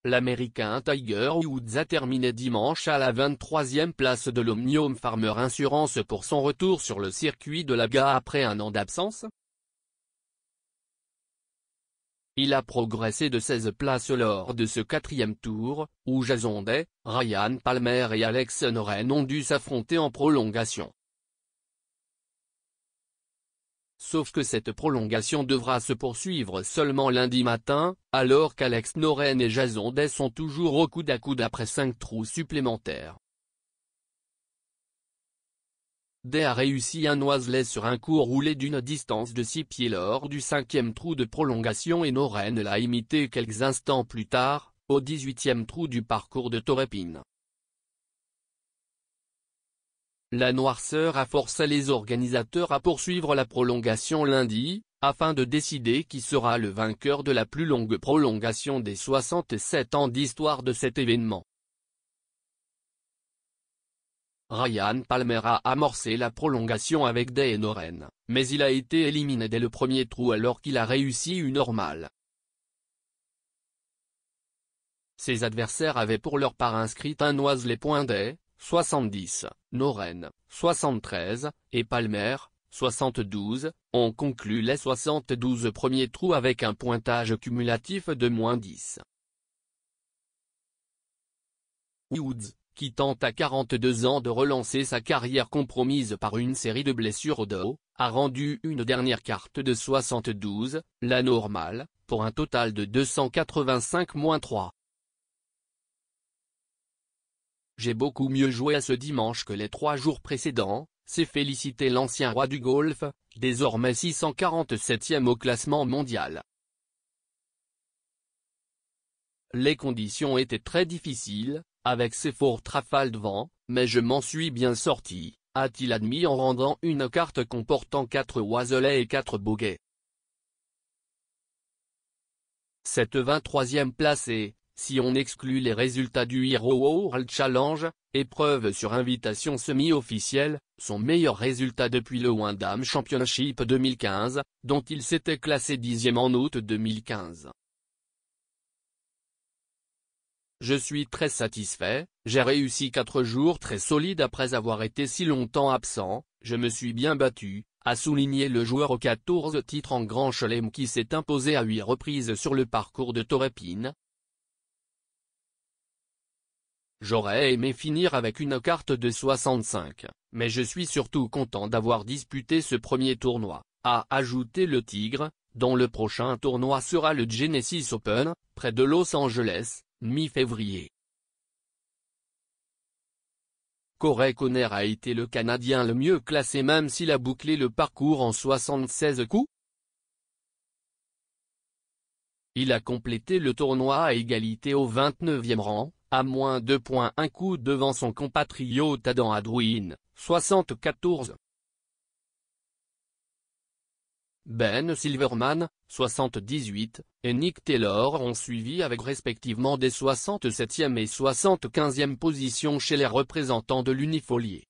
l'Américain Tiger Woods a terminé dimanche à la 23e place de l'Omnium Farmer Insurance pour son retour sur le circuit de l'AGA après un an d'absence. Il a progressé de 16 places lors de ce quatrième tour, où Jason Day, Ryan Palmer et Alex Noren ont dû s'affronter en prolongation. Sauf que cette prolongation devra se poursuivre seulement lundi matin, alors qu'Alex Noren et Jason Day sont toujours au coude à coude après 5 trous supplémentaires. Day a réussi un noiselet sur un coup roulé d'une distance de 6 pieds lors du 5e trou de prolongation et Noren l'a imité quelques instants plus tard, au 18e trou du parcours de Torrey-Pines. La noirceur a forcé les organisateurs à poursuivre la prolongation lundi, afin de décider qui sera le vainqueur de la plus longue prolongation des 67 ans d'histoire de cet événement. Ryan Palmer a amorcé la prolongation avec Day et Noren, mais il a été éliminé dès le premier trou alors qu'il a réussi une normale. Ses adversaires avaient pour leur part inscrit un noiselet point Day, 70, Noren, 73, et Palmer, 72, ont conclu les 72 premiers trous avec un pointage cumulatif de -10. Woods, qui tente à 42 ans de relancer sa carrière compromise par une série de blessures au dos, a rendu une dernière carte de 72, la normale, pour un total de 285-3. J'ai beaucoup mieux joué à ce dimanche que les 3 jours précédents, s'est félicité l'ancien roi du golf, désormais 647e au classement mondial. Les conditions étaient très difficiles, avec ces fortes rafales de vent, mais je m'en suis bien sorti, a-t-il admis en rendant une carte comportant 4 oiselets et 4 bogeys. Cette 23e place est, si on exclut les résultats du Hero World Challenge, épreuve sur invitation semi-officielle, son meilleur résultat depuis le Wyndham Championship 2015, dont il s'était classé 10e en août 2015. Je suis très satisfait, j'ai réussi 4 jours très solides après avoir été si longtemps absent, je me suis bien battu, a souligné le joueur aux 14 titres en Grand Chelem qui s'est imposé à 8 reprises sur le parcours de Torrey-Pines. J'aurais aimé finir avec une carte de 65, mais je suis surtout content d'avoir disputé ce premier tournoi, a ajouté le Tigre, dont le prochain tournoi sera le Genesis Open, près de Los Angeles, mi-février. Corey Conner a été le Canadien le mieux classé même s'il a bouclé le parcours en 76 coups. Il a complété le tournoi à égalité au 29e rang, à moins 2 points un coup devant son compatriote Adam Hadwin, 74. Ben Silverman, 78, et Nick Taylor ont suivi avec respectivement des 67e et 75e positions chez les représentants de l'Unifolier.